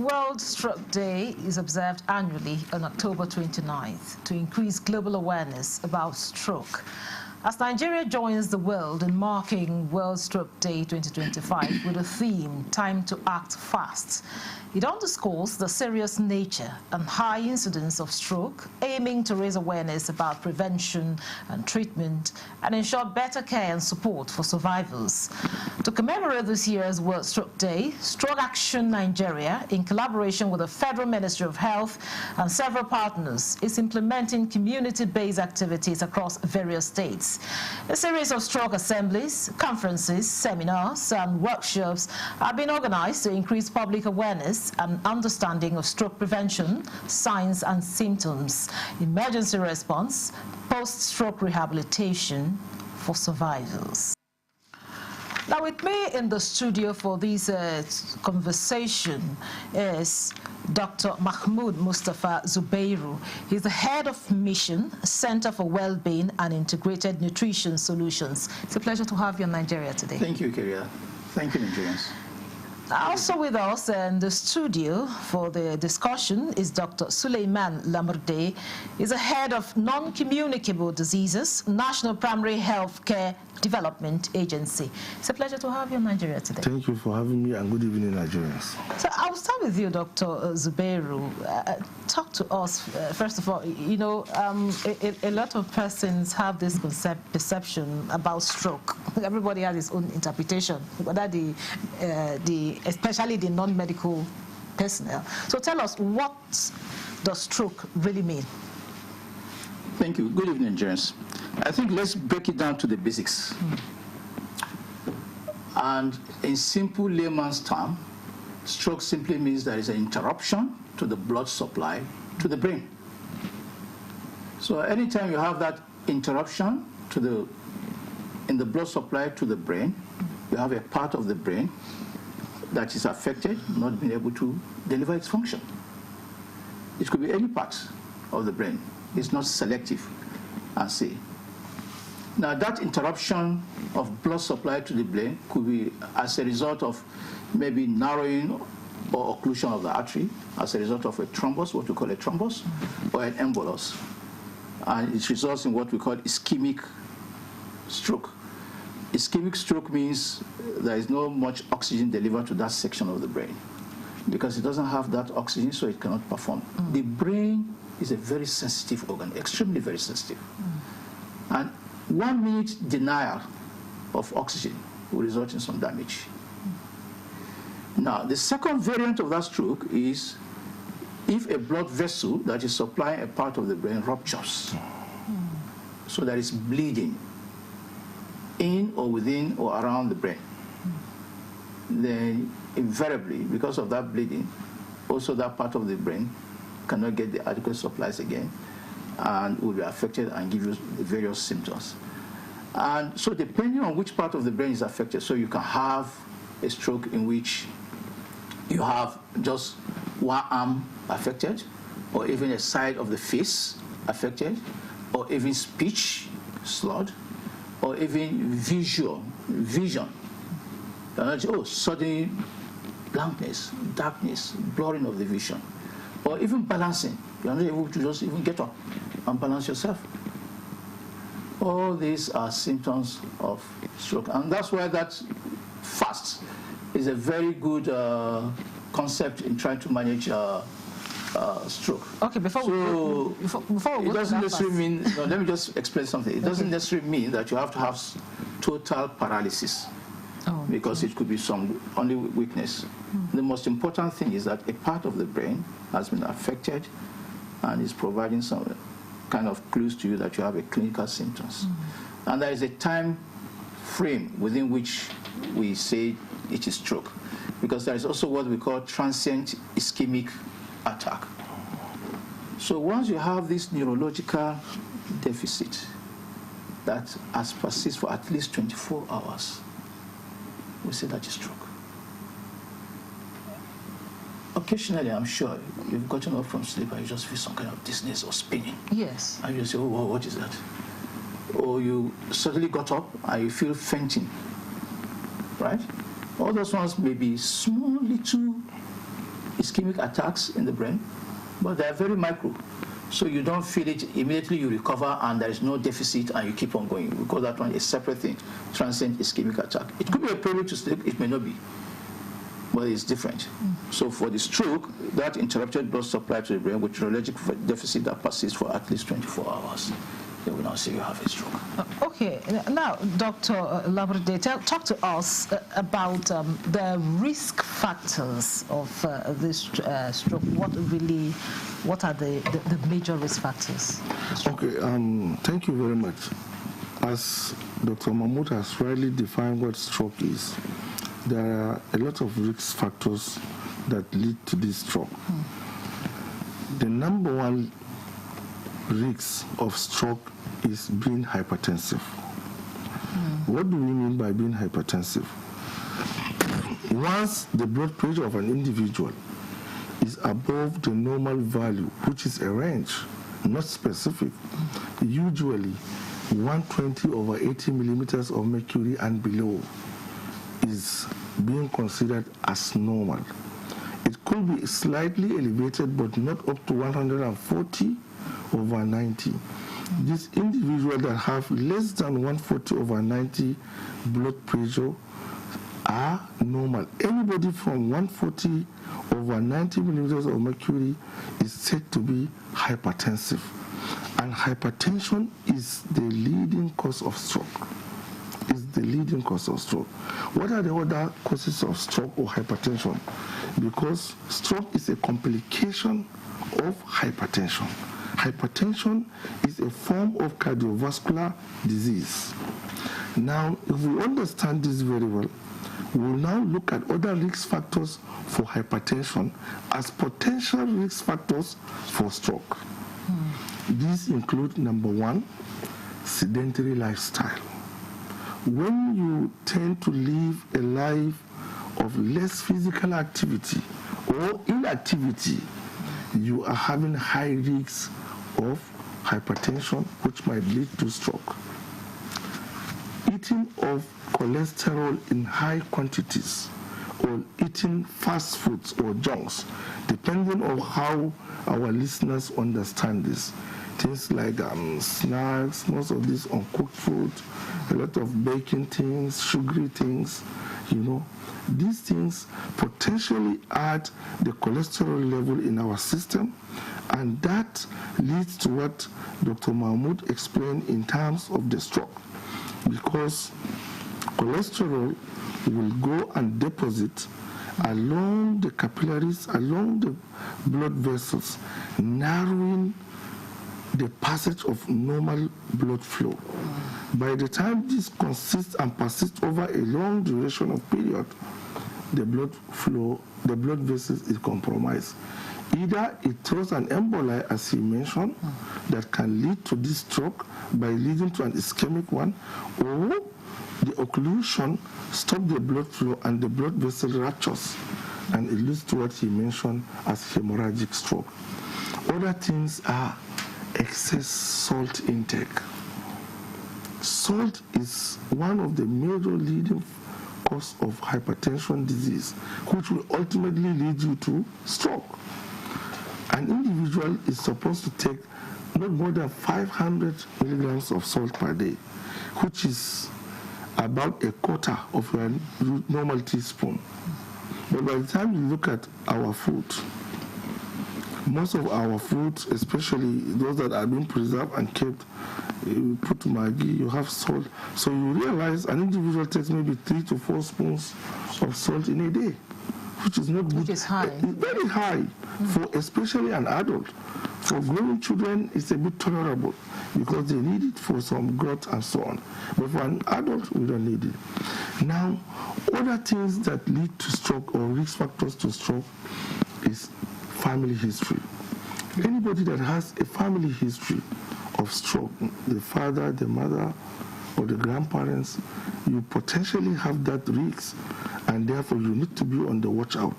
World Stroke Day is observed annually on October 29th to increase global awareness about stroke. As Nigeria joins the world in marking World Stroke Day 2025 with the theme, Time to Act Fast, it underscores the serious nature and high incidence of stroke, aiming to raise awareness about prevention and treatment and ensure better care and support for survivors. To commemorate this year's World Stroke Day, Stroke Action Nigeria, in collaboration with the Federal Ministry of Health and several partners, is implementing community-based activities across various states. A series of stroke assemblies, conferences, seminars, and workshops are being organized to increase public awareness and understanding of stroke prevention, signs and symptoms, emergency response, post-stroke rehabilitation for survivors. Now, with me in the studio for this conversation is Dr. Mahmoud Mustafa Zubairu. He's the head of Mission, Center for Wellbeing and Integrated Nutrition Solutions. It's a pleasure to have you in Nigeria today. Thank you, Kyria. Thank you, Nigerians. Also with us in the studio for the discussion is Dr. Suleiman Lamurde. He's the head of Non-Communicable Diseases, National Primary Health Care Development Agency. It's a pleasure to have you in Nigeria today. Thank you for having me, and good evening, Nigerians. So I'll start with you, Dr. Zubairu. Talk to us, first of all, you know, a lot of persons have this perception about stroke. Everybody has his own interpretation, whether especially the non-medical personnel. So tell us, what does stroke really mean? Thank you. Good evening, Nigerians. I think let's break it down to the basics. And in simple layman's term, stroke simply means there is an interruption to the blood supply to the brain. So anytime you have that interruption in the blood supply to the brain, you have a part of the brain that is affected, not being able to deliver its function. It could be any part of the brain. It's not selective, and say. Now, that interruption of blood supply to the brain could be as a result of maybe narrowing or occlusion of the artery, as a result of a thrombus, what we call a thrombus, or an embolus. And it results in what we call ischemic stroke. Ischemic stroke means there is not much oxygen delivered to that section of the brain because it doesn't have that oxygen, so it cannot perform. The brain is a very sensitive organ, extremely very sensitive. And 1 minute denial of oxygen will result in some damage. Now, the second variant of that stroke is if a blood vessel that is supplying a part of the brain ruptures. So there is bleeding in or within or around the brain. Then invariably, because of that bleeding, also that part of the brain cannot get the adequate supplies again and will be affected and give you the various symptoms. And so depending on which part of the brain is affected, so you can have a stroke in which you have just one arm affected, or even a side of the face affected, or even speech slurred, or even vision. Oh, sudden blankness, darkness, blurring of the vision, or even balancing. You're not able to just even get up and balance yourself. All these are symptoms of stroke, and that's why that fast is a very good concept in trying to manage stroke. Okay, before we it doesn't necessarily mean. No, let me just explain something. It doesn't necessarily mean that you have to have total paralysis, because it could be some only weakness. The most important thing is that a part of the brain has been affected and is providing some kind of clues to you that you have a clinical symptoms. And there is a time frame within which we say it is stroke, because there is also what we call transient ischemic attack. So once you have this neurological deficit that has persisted for at least 24 hours, we say that is stroke. Occasionally, I'm sure you've gotten up from sleep and you just feel some kind of dizziness or spinning. Yes. And you say, oh, what is that? Or you suddenly got up and you feel fainting, right? All those ones may be small little ischemic attacks in the brain, but they are very micro. So you don't feel it immediately, you recover, and there is no deficit, and you keep on going. We call that one a separate thing, transient ischemic attack. It could be a prelude to sleep, it may not be, but it's different. So for the stroke, that interrupted blood supply to the brain with neurologic deficit that persists for at least 24 hours, they will now say you have a stroke. Okay, now, Dr. Labrede, talk to us about the risk factors of this stroke. What are the major risk factors? Okay, thank you very much. As Dr. Mahmoud has rightly defined what stroke is, there are a lot of risk factors that lead to this stroke. The number one risk of stroke is being hypertensive. What do we mean by being hypertensive? Once the blood pressure of an individual is above the normal value, which is a range, not specific, usually 120/80 millimeters of mercury and below is being considered as normal. It could be slightly elevated, but not up to 140/90. These individuals that have less than 140/90 blood pressure are normal. Anybody from 140/90 millimeters of mercury is said to be hypertensive. And hypertension is the leading cause of stroke. What are the other causes of stroke or hypertension? Because stroke is a complication of hypertension. Hypertension is a form of cardiovascular disease. Now, if we understand this very well, we'll now look at other risk factors for hypertension as potential risk factors for stroke. These include, number one, sedentary lifestyle. When you tend to live a life of less physical activity or inactivity, you are having high risks of hypertension, which might lead to stroke. Eating of cholesterol in high quantities or eating fast foods or junks, depending on how our listeners understand this. Things like snacks, most of this uncooked food, a lot of baking things, sugary things, these things potentially add the cholesterol level in our system, and that leads to what Dr. Mahmoud explained in terms of the stroke. Because cholesterol will go and deposit along the capillaries, along the blood vessels, narrowing the passage of normal blood flow. By the time this consists and persists over a long duration of period, the blood vessels is compromised. Either it throws an emboli, as he mentioned, that can lead to this stroke by leading to an ischemic one, or the occlusion stops the blood flow and the blood vessel ruptures, and it leads to what he mentioned as hemorrhagic stroke. Other things are excess salt intake. Salt is one of the major leading cause of hypertension disease, which will ultimately lead you to stroke. An individual is supposed to take not more than 500 milligrams of salt per day, which is about a quarter of your normal teaspoon. But by the time you look at our food, most of our foods, especially those that are being preserved and kept, you put Maggi, you have salt. So you realize an individual takes maybe 3 to 4 spoons of salt in a day, which is not good. Which is high. It's very high for especially an adult. For growing children, it's a bit tolerable because they need it for some growth and so on. But for an adult, we don't need it. Now, other things that lead to stroke or risk factors to stroke is family history. Anybody that has a family history of stroke, the father, the mother, or the grandparents, you potentially have that risk, and therefore you need to be on the watch out.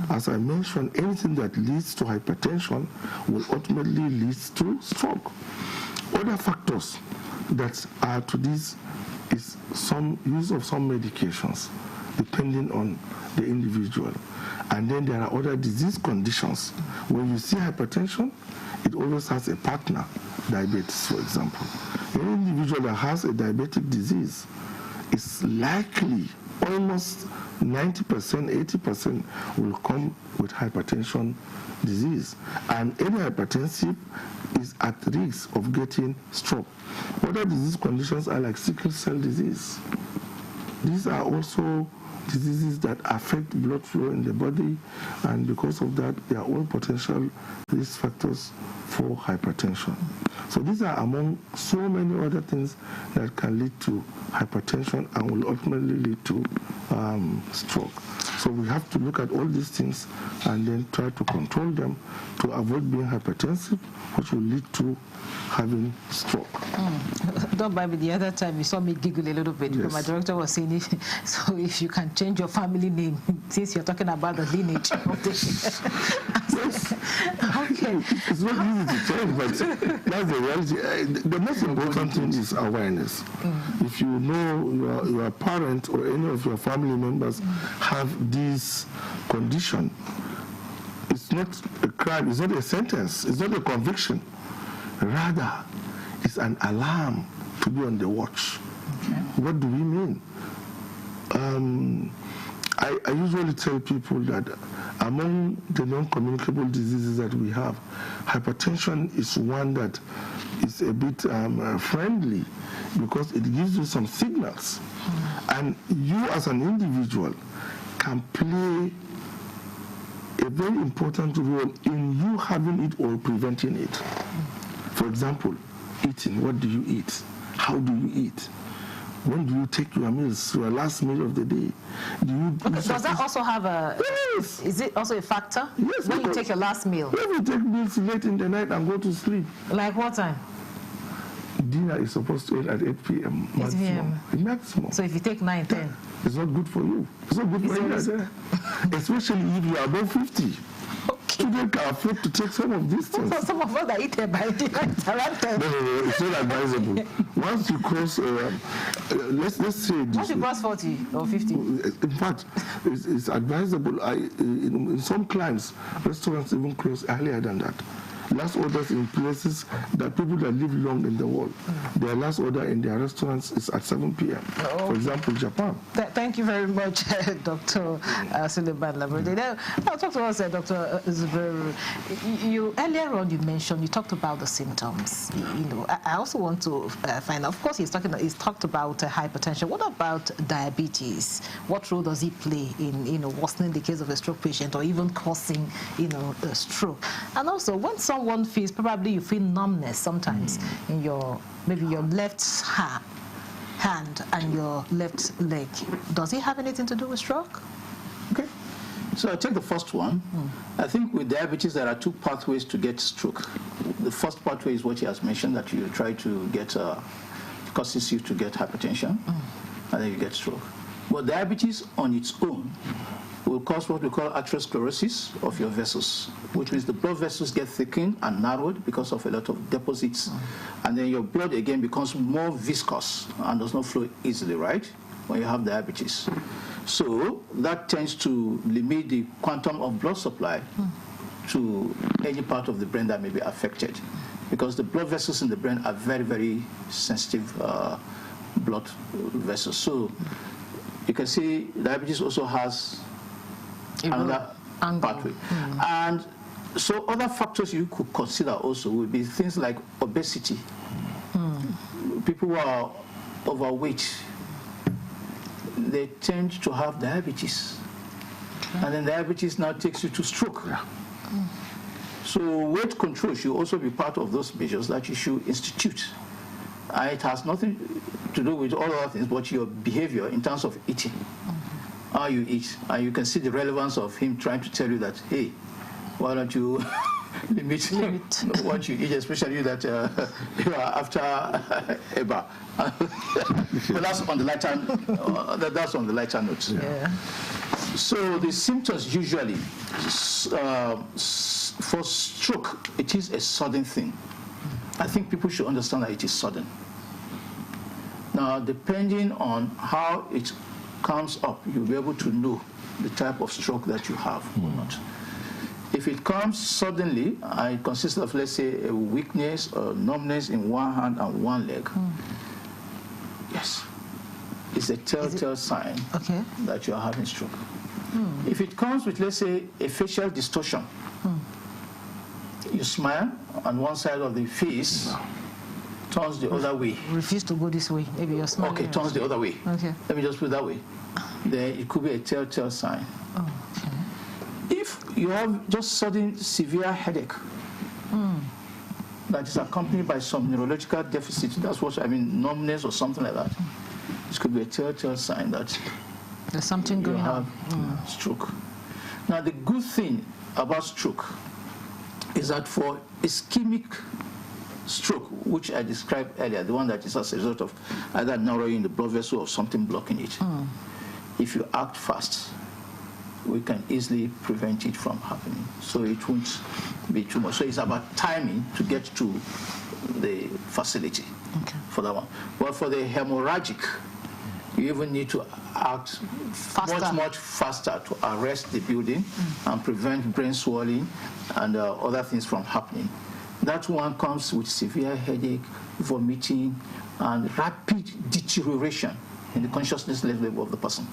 As I mentioned, anything that leads to hypertension will ultimately lead to stroke. Other factors that are to this is some use of some medications, depending on the individual. And then there are other disease conditions. When you see hypertension, it always has a partner, diabetes, for example. Any individual that has a diabetic disease is likely, almost 90%, 80% will come with hypertension disease. And any hypertensive is at risk of getting stroke. Other disease conditions are like sickle cell disease. These are also diseases that affect blood flow in the body, and because of that, they are all potential risk factors for hypertension. So these are among so many other things that can lead to hypertension and will ultimately lead to stroke. So we have to look at all these things and then try to control them to avoid being hypertensive, which will lead to having stroke. Don't mind me, the other time you saw me giggle a little bit, yes. Because my director was saying, so if you can change your family name, since you're talking about the lineage of the... Yes. Okay. It's not easy to change, but that's the reality. The most important thing is awareness. If you know your parent or any of your family members have this condition, it's not a crime, it's not a sentence, it's not a conviction. Rather, it's an alarm to be on the watch. Okay. What do we mean? I usually tell people that among the non-communicable diseases that we have, hypertension is one that is a bit friendly because it gives you some signals. And you as an individual can play a very important role in you having it or preventing it. For example, eating. What do you eat? How do you eat? When do you take your meals? Your last meal of the day? Does that also have a... Yes. Is it also a factor? Yes. When you take your last meal? When you take meals late in the night and go to sleep. Like what time? Dinner is supposed to eat at 8 p.m. 8 p.m. Maximum. So if you take 9, 10? It's not good for you. It's not good for you. Especially if you are above 50. Children can afford to take some of these things. So some of us that eat by dinner around 10. No, it's not advisable. Once you cross, let's say this. Once you cross 40 or 50? In fact, it's advisable. In some climes, restaurants even close earlier than that. Last orders in places that people that live long in the world, their last order in their restaurants is at 7 p.m. For example, Japan. Thank you very much, Dr. Suleiman Labrede. Now, talk to us, Dr. Zubairu. You earlier on you mentioned, you talked about the symptoms. I also want to find out. Of course, he's talked about hypertension. What about diabetes? What role does it play in worsening the case of a stroke patient or even causing a stroke? And also, when someone feels, probably you feel numbness sometimes in maybe your left hand and your left leg. Does it have anything to do with stroke? Okay. So I'll take the first one. I think with diabetes, there are two pathways to get stroke. The first pathway is what he has mentioned, that you try to get, causes you to get hypertension, and then you get stroke. But diabetes on its own will cause what we call atherosclerosis of your vessels, which means the blood vessels get thickened and narrowed because of a lot of deposits. And then your blood again becomes more viscous and does not flow easily, right, when you have diabetes. So that tends to limit the quantum of blood supply to any part of the brain that may be affected, because the blood vessels in the brain are very, very sensitive blood vessels. So you can see diabetes also has another pathway. And so other factors you could consider also would be things like obesity. People who are overweight, they tend to have diabetes. And then diabetes now takes you to stroke. So weight control should also be part of those measures that you should institute. And it has nothing to do with all other things, but your behavior in terms of eating. How you eat, and you can see the relevance of him trying to tell you that, hey, why don't you limit what you eat, especially that you are after Eba. But that's on the lighter note. Yeah. So the symptoms usually for stroke, it is a sudden thing. I think people should understand that it is sudden. Now, depending on how it comes up, you'll be able to know the type of stroke that you have or not. If it comes suddenly and it consists of, let's say, a weakness or numbness in one hand and one leg, yes, it's a telltale sign that you are having stroke. If it comes with, let's say, a facial distortion, you smile and one side of the face turns the other way. Refuse to go this way. Maybe you're smiling. Okay, turns the other way. Okay. Let me just put it that way. Then it could be a telltale sign. If you have just sudden severe headache that is accompanied by some neurological deficit, that's what I mean, numbness or something like that, this could be a telltale sign that there's something going on. Stroke. Now, the good thing about stroke is that for ischemic stroke, which I described earlier, the one that is as a result of either narrowing the blood vessel or something blocking it, if you act fast, we can easily prevent it from happening. So it won't be too much. So it's about timing to get to the facility for that one. But for the hemorrhagic, you even need to act much faster to arrest the bleeding and prevent brain swelling and other things from happening. That one comes with severe headache, vomiting, and rapid deterioration in the consciousness level of the person.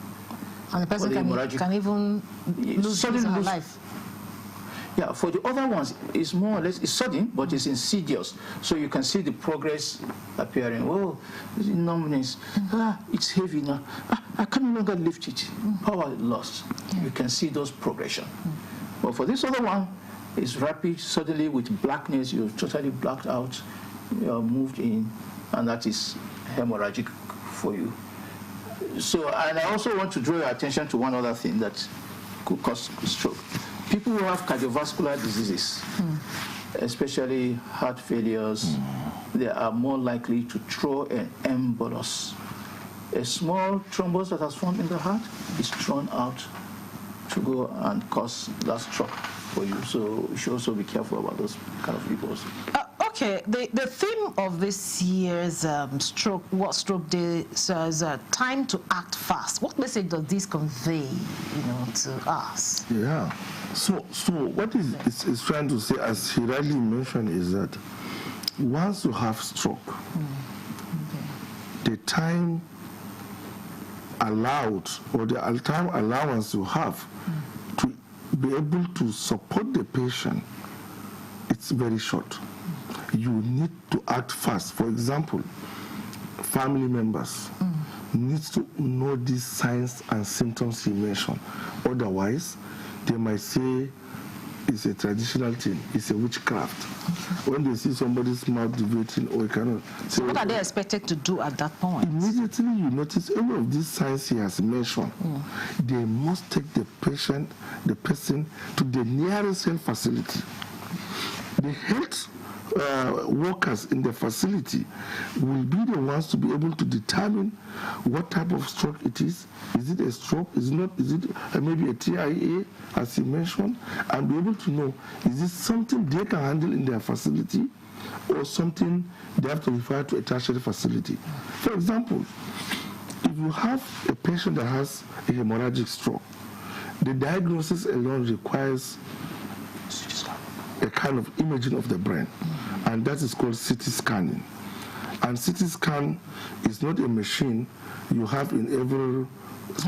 And the person can even lose his life. Yeah, for the other ones, it's more or less, it's sudden, but it's insidious. So you can see the progress appearing. Oh, numbness. It's heavy now. I can no longer lift it. Power lost. You can see those progression. But for this other one, it's rapid. Suddenly with blackness, you're totally blacked out. You're moved in, and that is hemorrhagic for you. So, and I also want to draw your attention to one other thing that could cause stroke. People who have cardiovascular diseases, especially heart failures, they are more likely to throw an embolus. A small thrombus that has formed in the heart is thrown out to go and cause that stroke for you. So you should also be careful about those kind of people. Okay, the theme of this year's World Stroke Day says time to act fast. What message does this convey, to us? Yeah. So what is trying to say, as he rightly mentioned, is that once you have stroke, the time allowed or the time allowance you have to be able to support the patient, it's very short. You need to act fast. For example, family members need to know these signs and symptoms he mentioned. Otherwise, they might say it's a traditional thing, it's a witchcraft. When they see somebody's mouth deviating or cannot. So what are they expected to do at that point? Immediately you notice any of these signs he has mentioned, they must take the person to the nearest health facility. The health workers in the facility will be the ones to be able to determine what type of stroke it is. Is it a stroke? Is it not? Is it maybe a TIA, as you mentioned? And be able to know, is this something they can handle in their facility or something they have to refer to a tertiary facility? For example, if you have a patient that has a hemorrhagic stroke, the diagnosis alone requires a kind of imaging of the brain, and that is called CT scanning. And CT scan is not a machine you have in every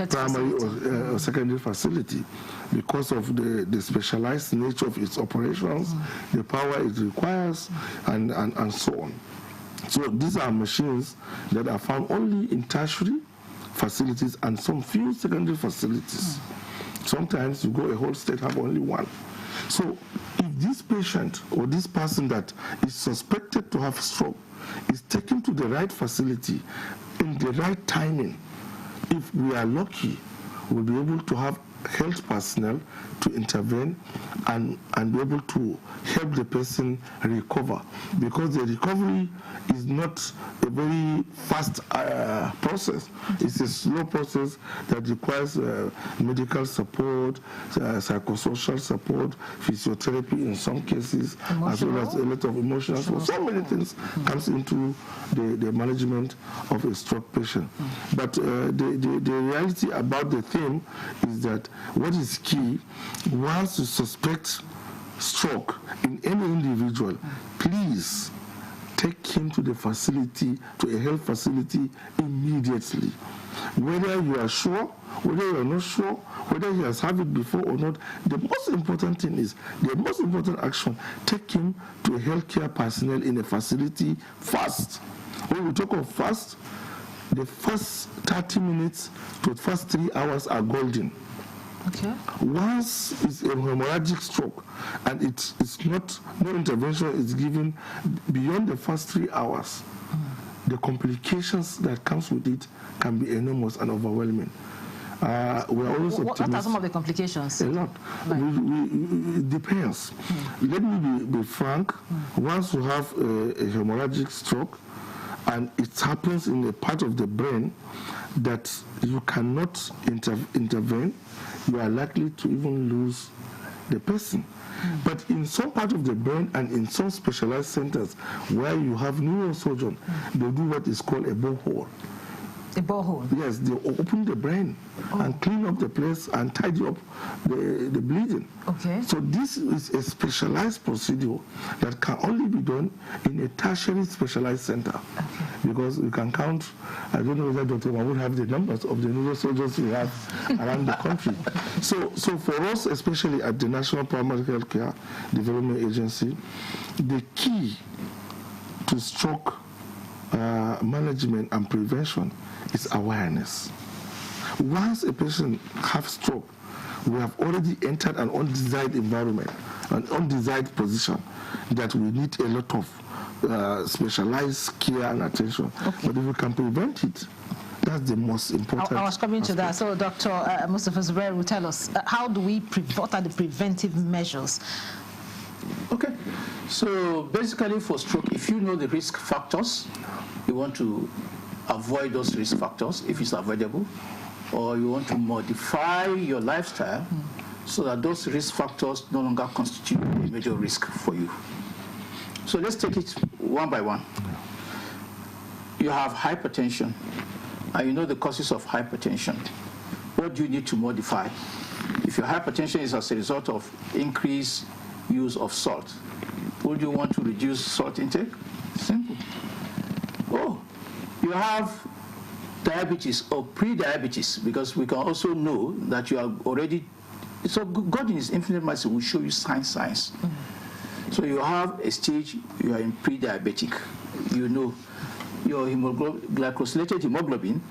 primary or secondary facility because of the specialized nature of its operations, the power it requires, and so on. So these are machines that are found only in tertiary facilities and some few secondary facilities. Sometimes you go a whole state have only one. So if this patient or this person that is suspected to have stroke is taken to the right facility in the right timing, if we are lucky, we'll be able to have health personnel to intervene and be able to help the person recover, because the recovery is not a very fast process. It's a slow process that requires medical support, psychosocial support, physiotherapy in some cases, as well as a lot of emotional support. So many things comes into the management of a stroke patient. But the reality about the theme is that what is key, once you suspect stroke in any individual, please take him to the facility, to a health facility immediately. Whether you are sure, whether you are not sure, whether he has had it before or not, the most important thing is, the most important action, take him to a healthcare personnel in a facility fast. When we talk of fast, the first 30 minutes to the first 3 hours are golden. Okay. Once it's a hemorrhagic stroke and it's not, no intervention is given beyond the first 3 hours, the complications that comes with it can be enormous and overwhelming. We are always what are some of the complications? A lot. Right. It depends. Let me be frank. Once you have a hemorrhagic stroke and it happens in a part of the brain that you cannot intervene, you are likely to even lose the person. But in some part of the brain and in some specialized centers where you have neurosurgeon, they do what is called a borehole. A borehole? Yes, they open the brain and clean up the place and tidy up the bleeding. Okay. So this is a specialized procedure that can only be done in a tertiary specialized center. Okay. Because we can count, I don't know whether Dr. Mahmoud have the numbers of the neurosurgeons we have around the country. So for us, especially at the National Primary Health Care Development Agency, the key to stroke management and prevention is awareness. Once a patient has stroke, we have already entered an undesired environment, an undesired position that we need a lot of specialized care and attention. Okay. But if we can prevent it, that's the most important. I was coming to that. aspect. So Dr. Mustafa Zubairu will tell us, how do we, what are the preventive measures? Okay. So basically for stroke, if you know the risk factors, you want to avoid those risk factors if it's avoidable, or you want to modify your lifestyle so that those risk factors no longer constitute a major risk for you. So let's take it one by one. You have hypertension, and you know the causes of hypertension. What do you need to modify? If your hypertension is as a result of increased use of salt, would you want to reduce salt intake? Simple. Oh, you have diabetes or pre-diabetes, because we can also know that you are already, so God in His infinite mercy will show you signs. So you have a stage, you are in pre-diabetic. You know your glycosylated hemoglobin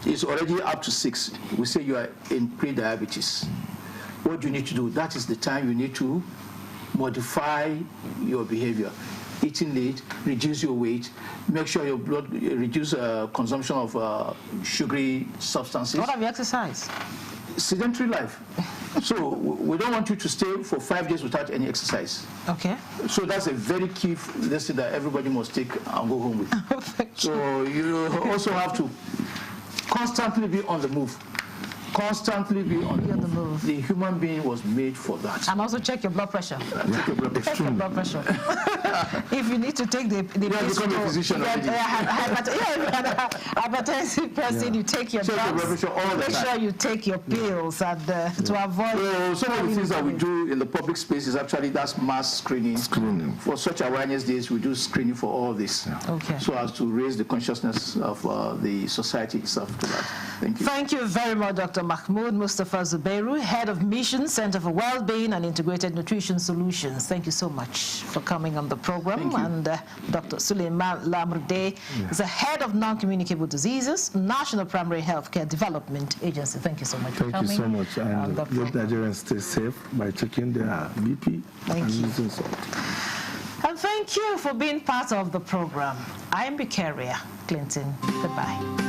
is already up to 6. We say you are in pre-diabetes. What do you need to do? That is the time you need to modify your behavior. Eating late, reduce your weight, make sure your blood, reduce consumption of sugary substances. What have you exercised? Sedentary life. So we don't want you to stay for 5 days without any exercise. Okay. So that's a very key lesson that everybody must take and go home with. So you also have to constantly be on the move. Constantly be on the move. The human being was made for that. And also check your blood pressure. Check your blood pressure. Check your blood pressure. If you need to take the become a physician already. Hypertensive person, you take your check drugs. Your blood pressure all the time. Make sure you take your pills and to avoid. So some of the things that we do in the public space is actually that's mass screening. For such awareness days, we do screening for all this. Okay. So as to raise the consciousness of the society itself to that. Thank you. Thank you very much, Dr. Mahmoud Mustafa Zubairu, Head of Mission, Center for Wellbeing and Integrated Nutrition Solutions. Thank you so much for coming on the program. And Dr. Suleiman Lamrde is the Head of Non-Communicable Diseases, National Primary Healthcare Development Agency. Thank you so much for coming. Thank you so much. And let Nigerians stay safe by checking their BP and using salt. And thank you for being part of the program. I'm Bikaria Clinton. Goodbye.